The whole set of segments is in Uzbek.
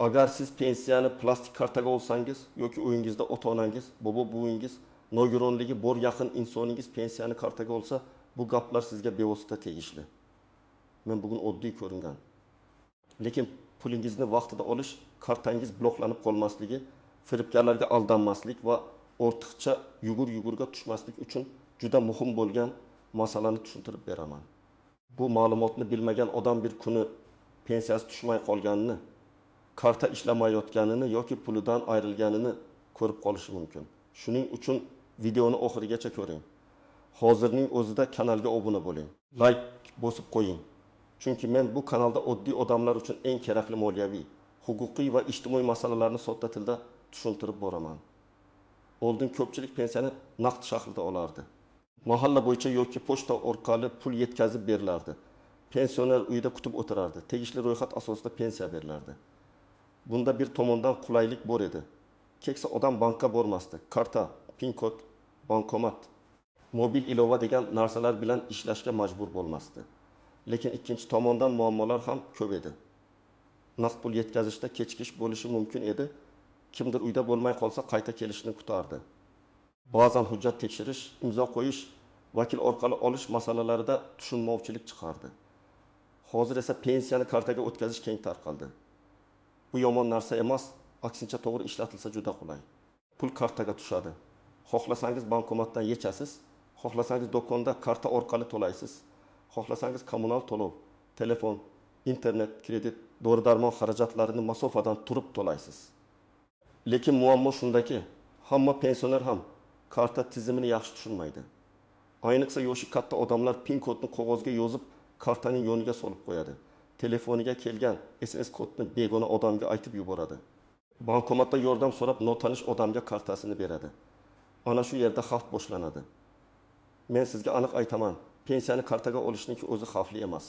Agar siz pensiyani plastik kartaga olsangiz yoki uyingizda ota-onangiz, bobo buvingiz, nogironligi bor yaqin insoningiz pensiyani kartaga olsa, bu gaplar sizga bevosita tegishli. Men bugun oddiy ko'ringan. Lekin pulingizni vaqtida olish, kartangiz bloklanib qolmasligi, firibgarlarga aldanmaslik va ortiqcha yugurga tushmaslik uchun juda muhim bo'lgan masalani tushuntirib beraman. Bu ma'lumotni bilmagan odam bir kuni pensiyasi tushmay qolganini, karta ishlamayotganini yoki pulidan ayrilganini ko'rib qolishi mumkin. Shuning uchun videoni oxirigacha ko'ring. Hozirning o'zida kanalga obuna bo'ling. Like bosib qo'ying. Chunki men bu kanalda oddiy odamlar uchun eng kerakli moliyaviy, huquqiy va ijtimoiy masalalarni sodda tilda tushuntirib boraman. Oldin ko'pchilik pensiyani naqd shaklda olardi. Mahalla bo'yicha yoki pochta orqali pul yetkazib berilardi. Pensioner uyida kutib o'tirardi. Tegishli ro'yxat asosida pensiya berilardi. Bunda bir tomondan qulaylik bor edi. Keksa odam bankka bormasdi. Karta, pin kod, bankomat, mobil ilova degan narsalar bilan ishlashga majbur bo'lmasdi. Lekin ikkinchi tomondan muammolar ham ko'p edi. Naqd pul yetkazishda kechikish bo'lishi mumkin edi. Kimdir uyda bo'lmay qolsa qayta kelishini kutardi. Ba'zan hujjat tekshirish, imzo qo'yish, vakil orqali olish masalalarida tushunmovchilik chiqardi. Hozir esa pensiyani kartaga o'tkazish keng tarqaldi. Bu yomon narsa emas, aksincha to'g'ri ishlatilsa juda qulay. Pul kartaga tushadi. Xohlasangiz bankomatdan yechasiz, xohlasangiz do'konda karta orqali to'laysiz, xohlasangiz kommunal to'lov, telefon, internet, kredit, dori-darmon xarajatlarini masofadan turib to'laysiz. Lekin muammo shundaki, hamma pensioner ham karta tizimini yaxshi tushunmaydi. Ayniqsa yoshi katta odamlar pin kodni qog'ozga yozib, kartaning yoniga solib qo'yadi. Telefoniga kelgan SMS kodni begona odamga aytib yuboradi. Bankomatda yordam so'rab notanish odamga kartasini beradi. Ana shu yerda xavf boshlanadi. Men sizga aniq aytaman, pensiyani kartaga olishniki o'zi xavfli emas.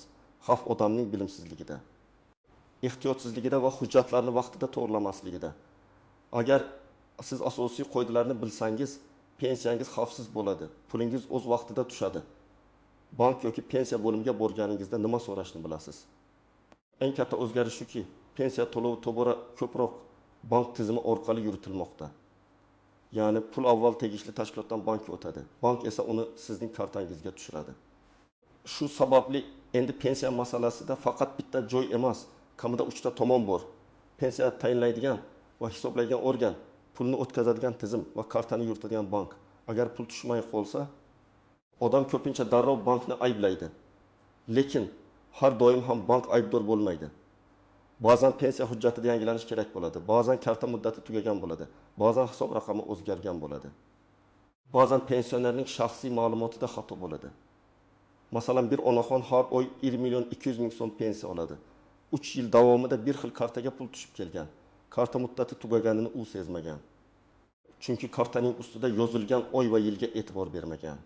Xavf odamning bilimsizligida, ehtiyotsizligida va hujjatlarni vaqtida to'g'rilamasligida. Agar siz asosiy qoidalarni bilsangiz, pensiyangiz xavfsiz bo'ladi. Pulingiz o'z vaqtida tushadi. Bank yoki pensiya bo'limiga borganingizda nima so'rashni bilasiz. Eng katta o'zgarish shuki, pensiya to'lovi tobora ko'proq bank tizimi orqali yuritilmoqda. Ya'ni pul avval tegishli tashkilotdan bankka o'tadi. Bank esa uni sizning kartangizga tushiradi. Shu sababli endi pensiya masalasida faqat bitta joy emas, kamida 3 ta tomon bor. Pensiya tayinlaydigan va hisoblaydigan organ, pulni o'tkazadigan tizim va kartani yuritadigan bank. Agar pul tushmay qolsa, odam ko'pincha darrov bankni ayblaydi. Lekin har doim ham bank aybdor bo'lmaydi. Ba'zan pensiya hujjatida yangilanish kerak bo'ladi. Ba'zan karta muddati tugagan bo'ladi. Ba'zan hisob raqami o'zgargan bo'ladi. Ba'zan pensionerning shaxsiy ma'lumotida xato bo'ladi. Masalan, bir onaxon har oy 1.200.000 so'm pensiya oladi. 3 yil davomida bir xil kartaga pul tushib kelgan. Karta muddati tugaganini u sezmagan. Chunki kartaning ustida yozilgan oy va yilga e'tibor bermagan.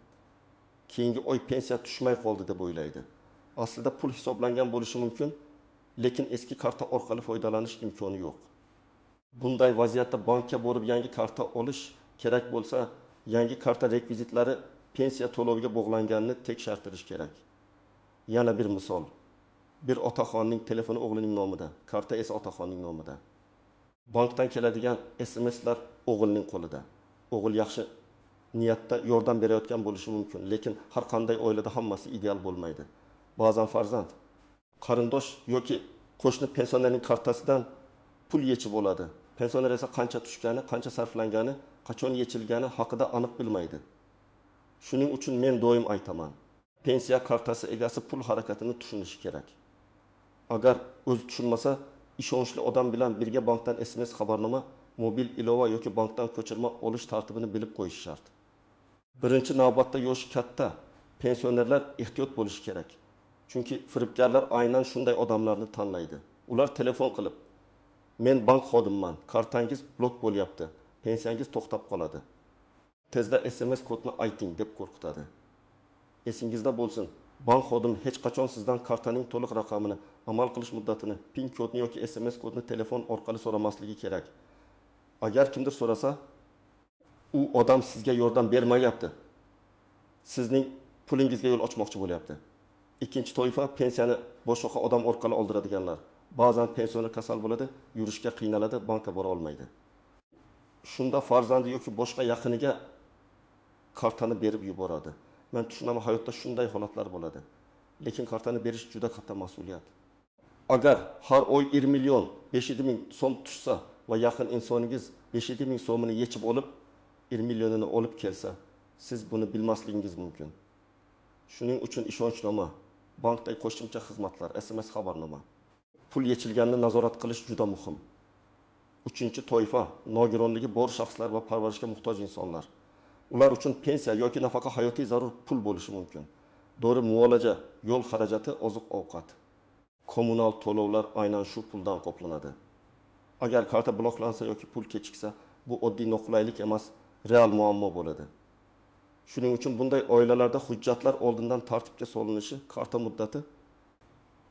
Keyingi oy pensiya tushmay qoldi deb o'ylaydi. Aslida pul hisoblangan bo'lishi mumkin, lekin eski karta orqali foydalanish imkoni yo'q. Bunday vaziyatda bankka borib yangi karta olish kerak bo'lsa, yangi karta rekvizitlari pensiya to'loviga bog'langanini tekshirdirish kerak. Yana bir misol. Bir otaxonning telefoni o'g'lining nomida, karta esa otaxonning nomida. Bankdan keladigan SMS'lar o'g'ilning qo'lida. O'g'il yaxshi niyatda yordam berayotgan bo'lishi mumkin, lekin har qanday oilada hammasi ideal bo'lmaydi. Ba'zan farzand, qarindosh yoki qo'shni pensionerning kartasidan pul yechib oladi. Pensioner esa qancha tushgani, qancha sarflangani, qachon yechilgani haqida aniq bilmaydi. Shuning uchun men doim aytaman, pensiya kartasi egasi pul harakatini tushunishi kerak. Agar o'zi tushunmasa, ishonchli odam bilan birga bankdan SMS xabarnoma, mobil ilova yoki bankdan ko'chirma olish tartibini bilib qo'yish shart. Birinchi navbatda yoshi katta pensionerlar ehtiyot bo'lishi kerak. Chunki firibgarlar aynan shunday odamlarni tanlaydi. Ular telefon qilib, "Men bank xodimiman, kartangiz blok bo'lyapti, pensiyangiz to'xtab qoladi. Tezda SMS kodni ayting" deb qo'rqitadi. Esingizda bo'lsin, bank xodimi hech qachon sizdan kartaning to'liq raqamini, amal qilish muddatini, pin kodni yoki SMS kodni telefon orqali so'ramasligi kerak. Agar kimdir so'rasa, u odam sizga yordam bermayapti. Sizning pulingizga yo'l ochmoqchi bo'lyapti. Ikkinchi toifa pensiyani boshqa odam orqali oldiradiganlar. Ba'zan pensioner kasal bo'ladi, yurishga qiynaladi, bankka bora olmaydi. Shunda farzandi yoki boshqa yaqiniga kartani berib yuboradi. Men tushunaman, hayotda shunday holatlar bo'ladi. Lekin kartani berish juda katta mas'uliyat. Agar har oy 20 million 500 ming so'm tushsa va yaqin insoningiz 500 ming so'mini yechib olib 20 millionini olib kelsa, siz buni bilmasligingiz mumkin. Shuning uchun ishonchnoma, bankdagi qo'shimcha xizmatlar, SMS xabarnoma, pul yechilganini nazorat qilish juda muhim. Uchinchi toifa, nogironligi bor shaxslar va parvarishga muhtoj insonlar. Ular uchun pensiya yoki nafaqa hayotiy zarur pul bo'lishi mumkin. Dori muolaja, yo'l xarajati, oziq-ovqat. Kommunal to'lovlar aynan shu puldan qoplanadi. Agar karta bloklansa yoki pul kechiksa, bu oddiy noqulaylik emas, real muammo bo'ladi. Shuning uchun bunday oilalarda hujjatlar oldindan tartibga solinishi, karta muddati,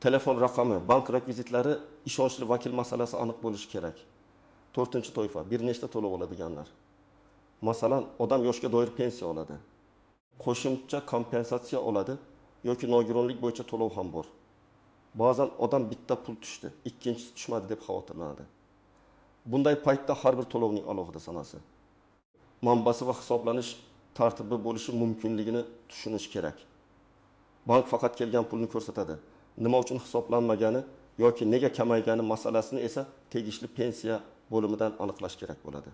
telefon raqami, bank rekvizitlari, ishonchli vakil masalasi aniq bo'lishi kerak. 4-toifa, bir nechta to'lov oladiganlar. Masalan, odam yoshga doir pensiya oladi. Qo'shimcha kompensatsiya oladi yoki nogironlik bo'yicha to'lov ham bor. Ba'zan odam bitta pul tushdi, ikkinchisi tushmadi deb xavotirlanadi. Bunday paytda har bir to'lovning alohida sanasi, manbasi va hisoblanish tartibi bo'lishi mumkinligini tushunish kerak. Bank faqat kelgan pulni ko'rsatadi. Nima uchun hisoblanmagani yoki nega kamaygani masalasini esa tegishli pensiya bo'limidan aniqlash kerak bo'ladi.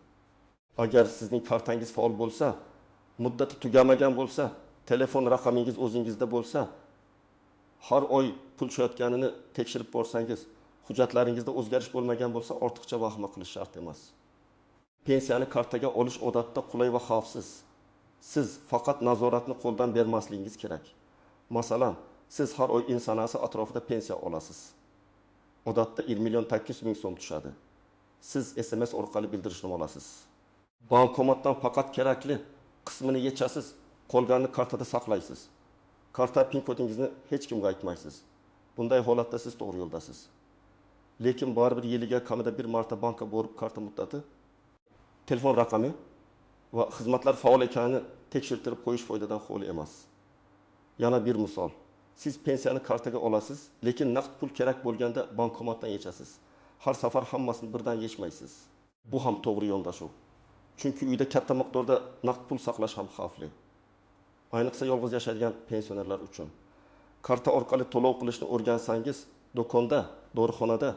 Agar sizning kartangiz faol bo'lsa, muddati tugamagan bo'lsa, telefon raqamingiz o'zingizda bo'lsa, har oy pul tushayotganini tekshirib borsangiz, hujjatlaringizda o'zgarish bo'lmagan bo'lsa, ortiqcha vahima qilish shart emas. Pensiyani kartaga olish odatda qulay va xavfsiz. Siz faqat nazoratni qo'ldan bermasligingiz kerak. Masalan, siz har oy insonasi atrofida pensiya olasiz. Odatda 20 million 800 ming so'm tushadi. Siz SMS orqali bildirishni olasiz. Bankomatdan faqat kerakli qismini yechasiz, qolganini kartada saqlaysiz. Karta pin kodingizni hech kimga aytmaysiz. Bunday holatda siz to'g'ri yo'ldasiz. Lekin baribir yiliga kamida bir marta bankka borib karta muddati, telefon raqami va xizmatlar faol ekanini tekshirtirib qo'yish foydadan xoli emas. Yana bir misol. Siz pensiyani kartaga olasiz, lekin naqd pul kerak bo'lganda bankomatdan yechasiz. Har safar hammasini birdan yechmaysiz. Bu ham to'g'ri yondashuv. Chunki uyda katta miqdorda naqd pul saqlash ham xavfli. Ayniqsa yolg'iz yashaydigan pensionerlar uchun. Karta orqali to'lov qilishni o'rgansangiz, do'konda, dorixonada,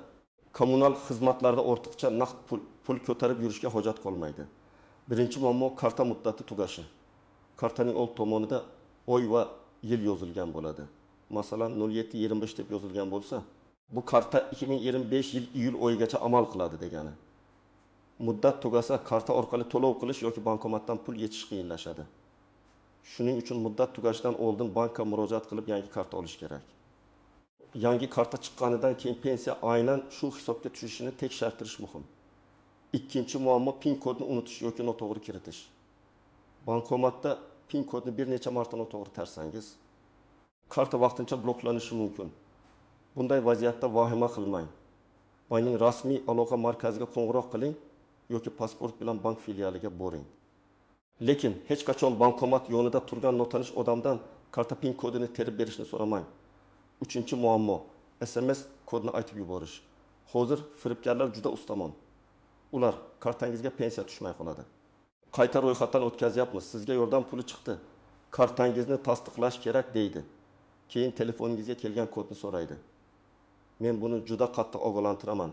kommunal xizmatlarda ortiqcha naqd pul ko'tarib yurishga hojat qolmaydi. Birinchi muammo karta muddati tugashi. Kartaning old tomonida oy va yil yozilgan bo'ladi. Masalan, 07-25 deb yozilgan bo'lsa, bu karta 2025 yil iyul oyigacha amal qiladi degani. Muddat tugasa, karta orqali to'lov qilish yoki bankomatdan pul yechish qiyinlashadi. Shuning uchun muddat tugashidan oldin bankka murojaat qilib yangi karta olish kerak. Yangi karta chiqqanidan keyin pensiya aynan shu hisobga tushishini tekshirdirish muhim. Ikkinchi muammo pin kodni unutish yoki noto'g'ri kiritish. Bankomatda pin kodni bir necha marta noto'g'ri tarsangiz, karta vaqtincha bloklanishi mumkin. Bunday vaziyatda vahima qilmang. Bankning rasmiy aloqa markaziga qo'ng'iroq qiling yoki pasport bilan bank filialiga boring. Lekin hech qachon bankomat yonida turgan notanish odamdan karta pin kodini terib berishni so'ramang. Uchinchi muammo, SMS kodni aytib yuborish. Hozir firibgarlar juda ustamon. Ular kartangizga pensiya tushmay qoladi. Qayta ro'yxatdan o'tkazyapmiz, sizga yordam puli chiqdi. Kartangizni tasdiqlash kerak deydi. Keyin telefoningizga kelgan kodni so'raydi. Men buni juda qattiq ogohlantiraman.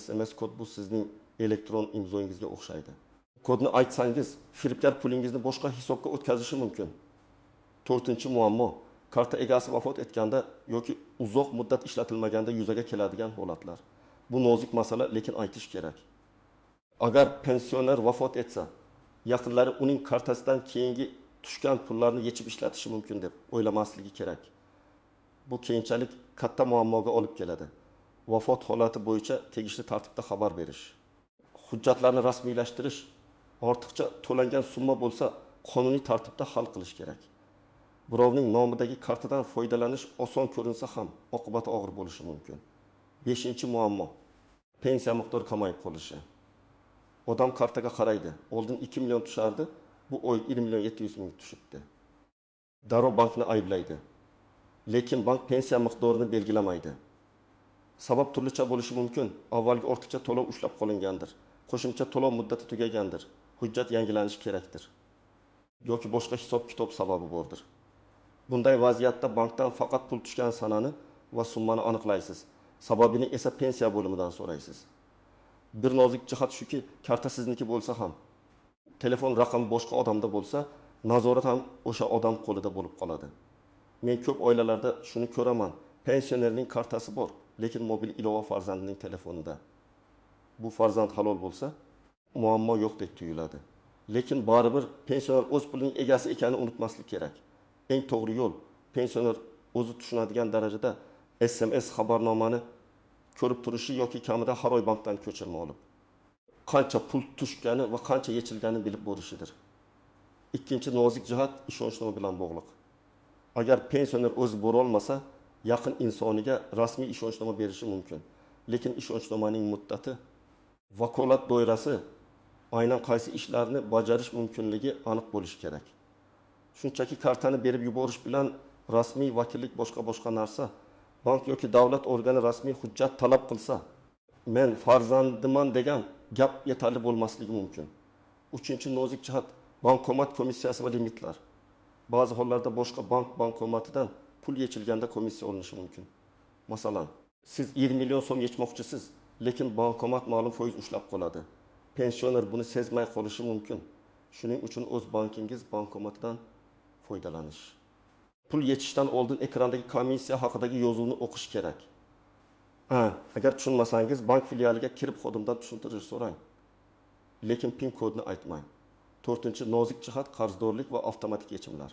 SMS kod bu sizning elektron imzoingizga o'xshaydi. Kodni aytsangiz, firibgar pulingizni boshqa hisobga o'tkazishi mumkin. 4-muammo, karta egasi vafot etganda yoki uzoq muddat ishlatilmaganda yuzaga keladigan holatlar. Bu nozik masala, lekin aytish kerak. Agar pensioner vafot etsa, yaqinlari uning kartasidan keyingi tushgan pullarni yechib ishlatishi mumkin deb o'ylamasligi kerak. Bu keyinchalik katta muammoga olib keladi. Vafot holati bo'yicha tegishli tartibda xabar berish. Hujjatlarni rasmiylashtirish, ortiqcha to'langan summa bo'lsa, qonuniy tartibda hal qilish kerak. Birovning nomidagi kartadan foydalanish oson ko'rinsa ham, oqibati og'ir bo'lishi mumkin. 5-muammo, pensiya miqdori kamayib qolishi. Odam kartaga qaraydi. Oldin 2 million tushardi, bu oy 20 million 700 ming tushibdi. Darrov bankni ayblaydi. Lekin bank pensiya miqdorini belgilamaydi. Sabab turlicha bo'lishi mumkin. Avvalgi ortiqcha to'lov ushlab qolingandir. Qo'shimcha to'lov muddati tugagandir. Hujjat yangilanishi kerakdir. Yoki boshqa hisob-kitob sababi bordir. Bunday vaziyatda bankdan faqat pul tushgan sanani va summani aniqlaysiz. Sababini esa pensiya bo'limidan so'raysiz. Bir nozik jihat shuki, karta sizniki bo'lsa ham, telefon raqami boshqa odamda bo'lsa, nazorat ham o'sha odam qo'lida bo'lib qoladi. Men ko'p oilalarda shuni ko'raman. Pensionerning kartasi bor, lekin mobil ilova farzandining telefonida. Bu farzand halol bo'lsa, muammo yo'qdek tuyuladi. Lekin baribir pensioner o'z pulining egasi ekanini unutmaslik kerak. Eng to'g'ri yo'l pensioner o'zi tushunadigan darajada SMS xabarnomani ko'rib turishi yoki kamida har oy bankdan ko'chirma olib, qancha pul tushgani va qancha yechilgani bilib bo'lishidir. Ikkinchi nozik jihat ishonchnoma bilan bog'liq. Agar pensioner o'zi bo'ra olmasa, yaqin insoniga rasmiy ishonchnoma berishi mumkin. Lekin ishonchnomaning muddati, vakolat doirasi, aynan qaysi ishlarni bajarish mumkinligi aniq bo'lishi kerak. Shunchaki kartani berib yuborish bilan rasmiy vakillik boshqa narsa. Bank yoki davlat organi rasmiy hujjat talab qilsa, men farzandiman degan gap yetarli bo'lmasligi mumkin. Uchinchi nozik jihat bankomat komissiyasi va limitlar. Ba'zi hollarda boshqa bankomatidan pul yechilganda komissiya olinishi mumkin. Masalan, siz 20 million so'm yechmoqchisiz, lekin bankomat ma'lum foiz ushlab qoladi. Pensioner buni sezmay qolishi mumkin. Shuning uchun o'z bankingiz bankomatidan foydalanish. Pul yechishdan oldin ekrandagi komissiya haqidagi yozuvni o'qish kerak. Agar tushunmasangiz, bank filialiga kirib xodimdan tushuntirish so'rang. Lekin PIN kodini aytmang. 4-nozik jihat qarzdorlik va avtomatik yechimlar.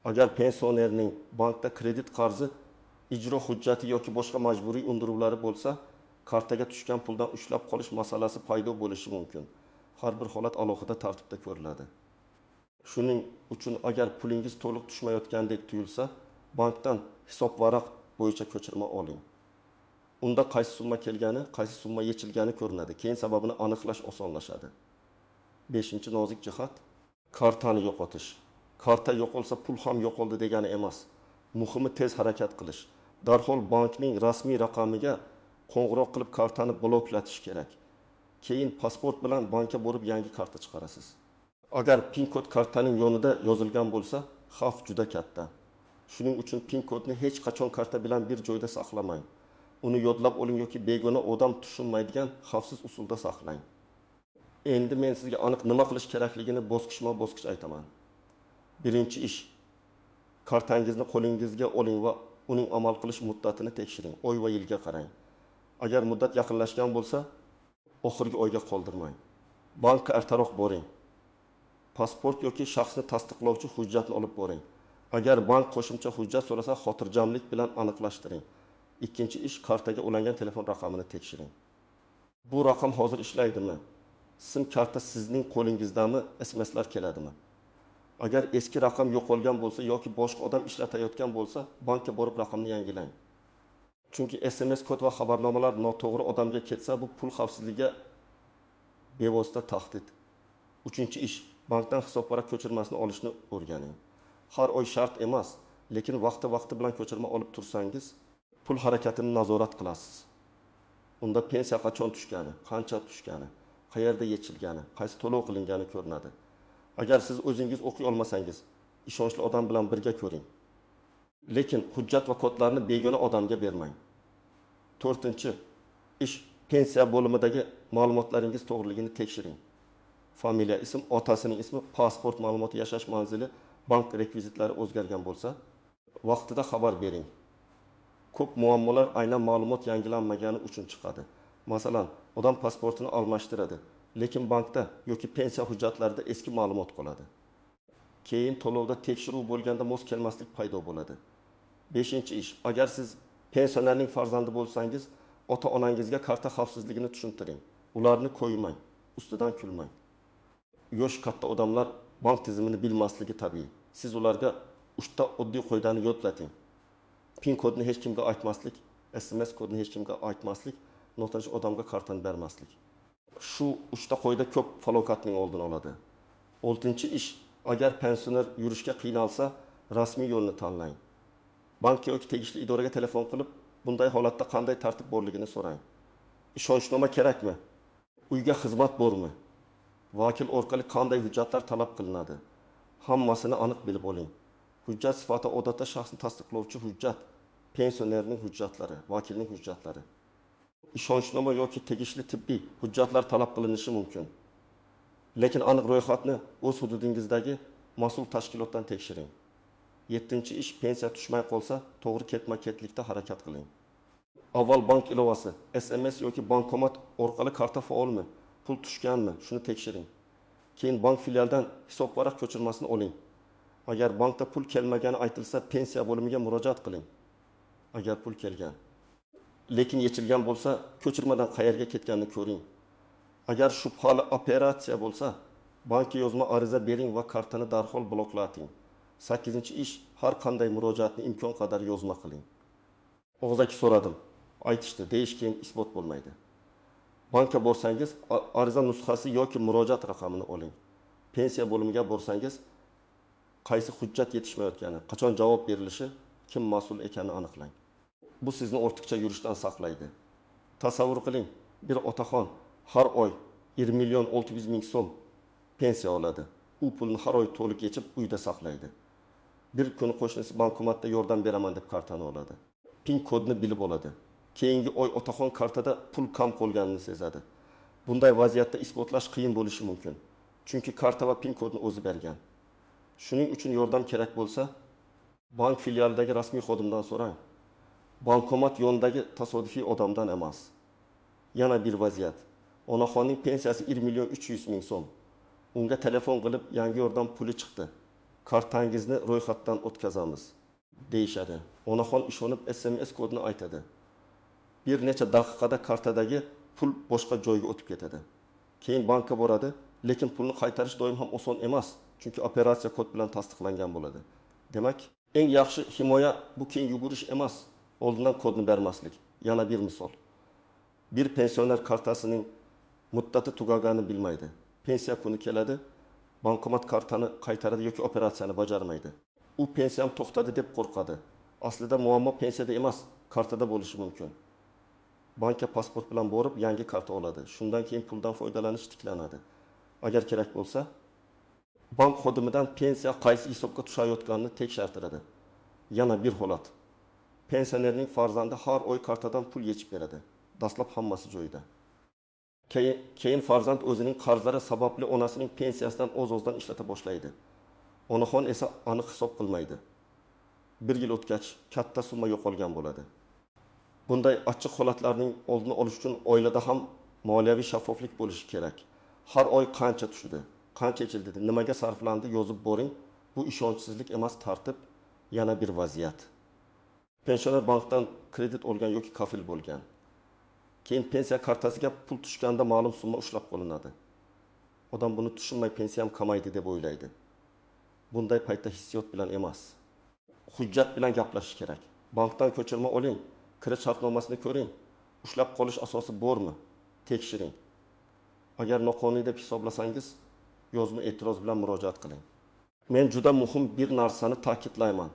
Agar pensionerning bankda kredit qarzi, ijro hujjati yoki boshqa majburiy undiruvlari bo'lsa, kartaga tushgan puldan ushlab qolish masalasi paydo bo'lishi mumkin. Har bir holat alohida tartibda ko'riladi. Shuning uchun agar pulingiz to'liq tushmayotgandek tuyulsa, bankdan hisob varaq bo'yicha ko'chirma oling. Unda qaysi summa kelgani, qaysi summa yechilgani ko'rinadi. Keyin sababini aniqlash osonlashadi. 5-nozik jihat kartani yo'qotish. Karta yo'qolsa pul ham yo'qoldi degani emas. Muhimi tez harakat qilish. Darhol bankning rasmiy raqamiga qo'ng'iroq qilib kartani bloklatish kerak. Keyin pasport bilan bankka borib yangi karta chiqarasiz. Agar PIN kod kartaning yonida yozilgan bo'lsa, xavf juda katta. Shuning uchun PIN kodni hech qachon karta bilan bir joyda saqlamang. Uni yodlab oling yoki begona odam tushunmaydigan xavfsiz usulda saqlang. Endi men sizga aniq nima qilish kerakligini bosqichma-bosqich aytaman. Birinchi ish, kartangizni qo'lingizga oling va uning amal qilish muddatini tekshiring. Oy va yilga qarang. Agar muddat yaqinlashgan bo'lsa, oxirgi oyga qoldirmang. Bankka ertaroq boring. Pasport yoki shaxsni tasdiqlovchi hujjatni olib boring. Agar bank qo'shimcha hujjat so'rasa, xotirjamlik bilan aniqlashtiring. Ikkinchi ish, kartaga ulangan telefon raqamini tekshiring. Bu raqam hozir ishlaydimi? Sim karta sizning qo'lingizdami? SMSlar keladimi? Agar eski raqam yo'qolgan bo'lsa yoki boshqa odam ishlatayotgan bo'lsa, bankka borib raqamni yangilang. Chunki SMS kod va xabarnomalar noto'g'ri odamga ketsa, bu pul xavfsizligiga bevosita tahdid. Uchinchi ish, bankdan hisob varaq ko'chirmasini olishni o'rganing. Har oy shart emas, lekin vaqti bilan ko'chirma olib tursangiz, pul harakatini nazorat qilasiz. Unda pensiya qachon tushgani, qancha tushgani, qayerda yechilgani, qaysi to'lov qilingani ko'rinadi. Agar siz o'zingiz o'qiy olmasangiz, ishonchli odam bilan birga ko'ring. Lekin hujjat va kodlarni begona odamga bermang. 4-ish, pensiya bo'limidagi ma'lumotlaringiz to'g'riligini tekshiring. Familiya, ism, otasining ismi, pasport ma'lumoti, yashash manzili, bank rekvizitlari o'zgargan bo'lsa, vaqtida xabar bering. Ko'p muammolar aynan ma'lumot yangilanmagani uchun chiqadi. Masalan, odam pasportini almashtiradi, lekin bankda yoki pensiya hujjatlarida eski ma'lumot qoladi. Keyin to'lovda tekshiruv bo'lganda mos kelmaslik paydo bo'ladi. 5-ish, agar siz pensionerning farzandi bo'lsangiz, ota-onangizga karta xavfsizligini tushuntiring. Ularni qo'ymang, ustidan kulmang. Yosh katta odamlar bank tizimini bilmasligi tabiiy. Siz ularga 3 ta oddiy qoidalarni yodlating. PIN kodni hech kimga aytmaslik, SMS kodni hech kimga aytmaslik, notanish odamga kartani bermaslik. Shu 3 ta qoida ko'p falokatning oldini oladi. 6-ish, agar pensioner yurishga qiynalsa, rasmiy yo'lni tanlang. Bank yoki tegishli idoraga telefon qilib, Bunday holatda qanday tartib borligini so'rang. Ishonchnoma kerakmi? Uyga xizmat bormi? Vakil orqali qanday hujjatlar talab qilinadi? Hammasini aniq bilib oling. Hujjat sifati odatda shaxsni tasdiqlovchi hujjat, pensionerning hujjatlari, vakilning hujjatlari. Ishonchnoma yoki tegishli tibbiy hujjatlar talab qilinishi mumkin. Lekin aniq ro'yxatni o'z hududingizdagi mas'ul tashkilotdan tekshiring. 7-ish pensiya tushmay qolsa, to'g'ri ketma-ketlikda harakat qiling. Avval bank ilovasi, SMS yoki bankomat orqali karta faolmi, pul tushganmi, shuni tekshiring. Keyin bank filialidan hisob varaq ko'chirmasini oling. Agar bankda pul kelmagani aytilsa, pensiya bo'limiga murojaat qiling. Agar pul kelgan, lekin yechilgan bo'lsa, ko'chirmadan qayerga ketganini ko'ring. Agar shubhali operatsiya bo'lsa, bankka yozma ariza bering va kartani darhol bloklating. 8-ish, har qanday murojaatni imkon qadar yozma qiling. Og'zaki so'radim, aytishdi, deyish keyin isbot bo'lmaydi. Bankka borsangiz, ariza nusxasi yoki murojaat raqamini oling. Pensiya bo'limiga borsangiz, qaysi hujjat yetishmayotgani, qachon javob berilishi, kim mas'ul ekanini aniqlang. Bu sizni ortiqcha yurishdan saqlaydi. Tasavvur qiling, bir otaxon har oy 20.600.000 so'm pensiya oladi. U pulni har oy to'liq yechib uyda saqlaydi. Bir kuni qo'shnisi bankomatda yordam beraman deb kartani oladi. Pin kodni bilib oladi. Keyingi oy otaxon kartada pul kam qolganini sezadi. Bunday vaziyatda isbotlash qiyin bo'lishi mumkin. Chunki karta va pin kodni o'zi bergan. Shuning uchun yordam kerak bo'lsa, bank filialidagi rasmiy xodimdan so'rang. Bankomat yonidagi tasodifiy odamdan emas. Yana bir vaziyat. Onaxonning pensiyasi 1.300.000 so'm. Unga telefon qilib, yangi yordam puli chiqdi. Kartangizni ro'yxatdan o'tkazamiz, deyishadi. Onaxon ishonib SMS kodini aytadi. Bir necha daqiqada kartadagi pul boshqa joyga o'tib ketadi. Keyin bankka boradi, lekin pulni qaytarish doim ham oson emas, chunki operatsiya kod bilan tasdiqlangan bo'ladi. Demak, eng yaxshi himoya bu keyin yugurish emas, oldindan kodni bermaslik. Yana bir misol. Bir pensioner kartasining muddati tugaganini bilmaydi. Pensiya kuni keladi, bankomat kartani qaytaradi yoki operatsiyani bajarmaydi. U pensiyam to'xtadi deb qo'rqadi. Aslida muammo pensiyada emas, kartada bo'lishi mumkin. Bankka pasport bilan borib, yangi karta oladi. Shundan keyin puldan foydalanish tiklanadi. Agar kerak bo'lsa, bank xodimidan pensiya qaysi hisobga tushayotganini tekshirtiradi. Yana bir holat. Pensionerning farzandi har oy kartadan pul yechib beradi. Dastlab hammasi joyida. Keyin farzand o'zining qarzlari sababli onasining pensiyasidan o'z-o'zidan ishlata boshlaydi. Onaxon esa aniq hisob qilmaydi. 1 yil o'tgach katta summa yo'qolgan bo'ladi. Bunday ochiq holatlarning oldini olish uchun oilada ham moliyaviy shaffoflik bo'lishi kerak. Har oy qancha tushdi, qancha ichildi, nimaga sarflandi yozib boring. Bu ishonchsizlik emas, tartib. Yana bir vaziyat. Pensioner bankdan kredit olgan yoki kafil bo'lgan. Keyin pensiya kartasiga pul tushganda ma'lum summa ushlab qolinadi. Odam buni tushunmay pensiyam kamaydi deb o'ylaydi. Bunday paytda hissiyot bilan emas, hujjat bilan gaplashish kerak. Bankdan ko'chirma oling, kredit shartnomasini ko'ring. Ushlab qolish asosi bormi? Tekshiring. Agar noqonuniy deb hisoblasangiz, yozma e'tiroz bilan murojaat qiling. Men juda muhim bir narsani ta'kidlayman.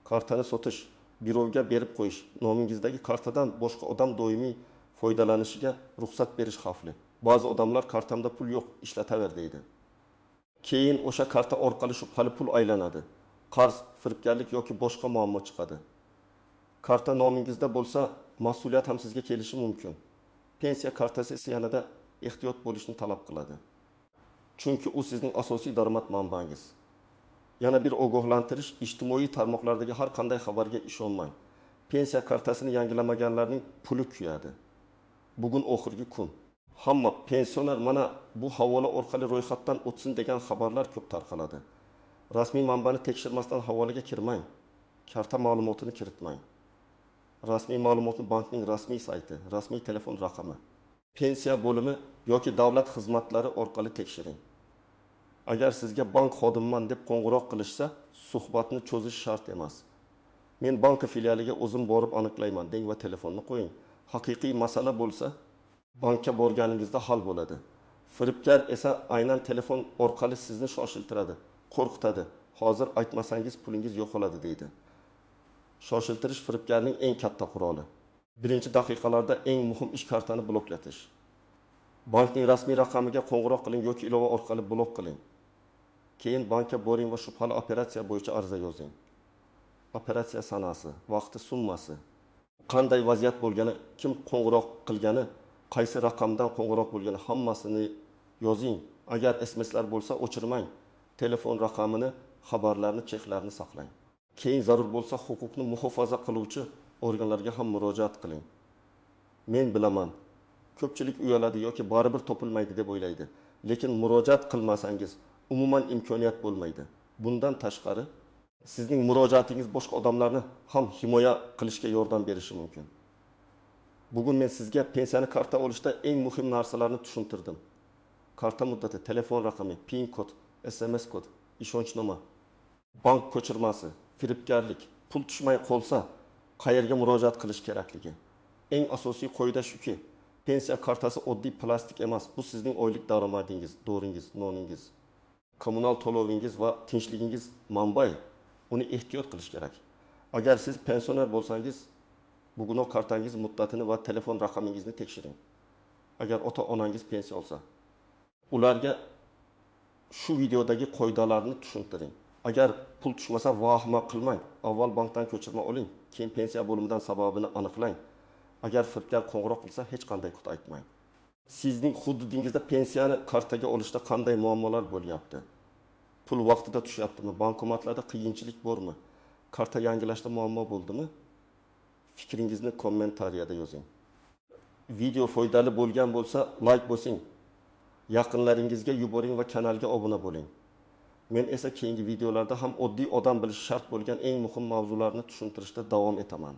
Kartani sotish, birovga berib qo'yish, nomingizdagi kartadan boshqa odam doimiy foydalanishiga ruxsat berish xavfli. Ba'zi odamlar kartamda pul yo'q, ishlataver deydi. Keyin o'sha karta orqali shubhali pul aylanadi. Qarz, firibgarlik yoki boshqa muammo chiqadi. Karta nomingizda bo'lsa, mas'uliyat ham sizga kelishi mumkin. Pensiya kartasi esa yanada ehtiyot bo'lishni talab qiladi. Chunki u sizning asosiy daromad manbangiz. Yana bir ogohlantirish, ijtimoiy tarmoqlardagi har qanday xabarga ishonmang. Pensiya kartasini yangilamaganlarning puli kuyadi. Bugun oxirgi kun. Hamma pensioner mana bu havola orqali ro'yxatdan o'tsin degan xabarlar ko'p tarqaladi. Rasmiy manbani tekshirmasdan havolaga kirmang. Karta ma'lumotini kiritmang. Rasmiy ma'lumotni bankning rasmiy sayti, rasmiy telefon raqami, pensiya bo'limi yoki davlat xizmatlari orqali tekshiring. Agar sizga bank xodimiman deb qo'ng'iroq qilishsa, suhbatni cho'zish shart emas. Men bank filialiga o'zim borib aniqlayman deng va telefonni qo'ying. Haqiqiy masala bo'lsa, bankka borganingizda hal bo'ladi. Firibgar esa aynan telefon orqali sizni shoshiltiradi, qo'rqitadi. Hozir aytmasangiz pulingiz yo'qoladi deydi. Shoshiltirish firibgarning eng katta quroli. Birinchi daqiqalarda eng muhim ish kartani bloklatish. Bankning rasmiy raqamiga qo'ng'iroq qiling yoki ilova orqali blok qiling. Keyin bankka boring va shubhali operatsiya bo'yicha ariza yozing. Operatsiya sanasi, vaqti, summasi, qanday vaziyat bo'lgani, kim qo'ng'iroq qilgani, qaysi raqamdan qo'ng'iroq bo'lgani hammasini yozing. Agar SMS'lar bo'lsa o'chirmang. Telefon raqamini, xabarlarni, cheklarni saqlang. Keyin zarur bo'lsa huquqni muhofaza qiluvchi organlarga ham murojaat qiling. Men bilaman, ko'pchilik uyaladi yoki baribir topilmaydi deb o'ylaydi. Lekin murojaat qilmasangiz umuman imkoniyat bo'lmaydi. Bundan tashqari, sizning murojaatingiz boshqa odamlarni ham himoya qilishga yordam berishi mumkin. Bugun men sizga pensiyani karta olishda eng muhim narsalarni tushuntirdim. Karta muddati, telefon raqami, PIN kod, SMS kod, ishonchnoma, bank ko'chirmasi, firibgarlik, pul tushmay qolsa qayerga murojaat qilish kerakligi. Eng asosiy qoida shuki, pensiya kartasi oddiy plastik emas. Bu sizning oylik daromadingiz, doringiz, noningiz, kommunal to'lovingiz va tinchligingiz manbai. Uni ehtiyot qilish kerak. Agar siz pensioner bo'lsangiz, bugun o kartangiz muddatini va telefon raqamingizni tekshiring. Agar ota-onangiz pensiya olsa, ularga shu videodagi qoidalarni tushuntiring. Agar pul tushmasa vahima qilmang. Avval bankdan ko'chirma oling, keyin pensiya bo'limidan sababini aniqlang. Agar firibgar qo'ng'iroq qilsa, hech qanday kut aytmang. Sizning hududingizda pensiyani kartaga olishda qanday muammolar bo'lyapti? Pul vaqtida tushyaptimi? Bankomatlarda qiyinchilik bormi? Karta yangilashda muammo bo'ldimi? Fikringizni kommentariyada yozing. Video foydali bo'lgan bo'lsa, like bosing. Yaqinlaringizga yuboring va kanalga obuna bo'ling. Men esa keyingi videolarda ham oddiy odam bilishi shart bo'lgan eng muhim mavzularni tushuntirishda davom etaman.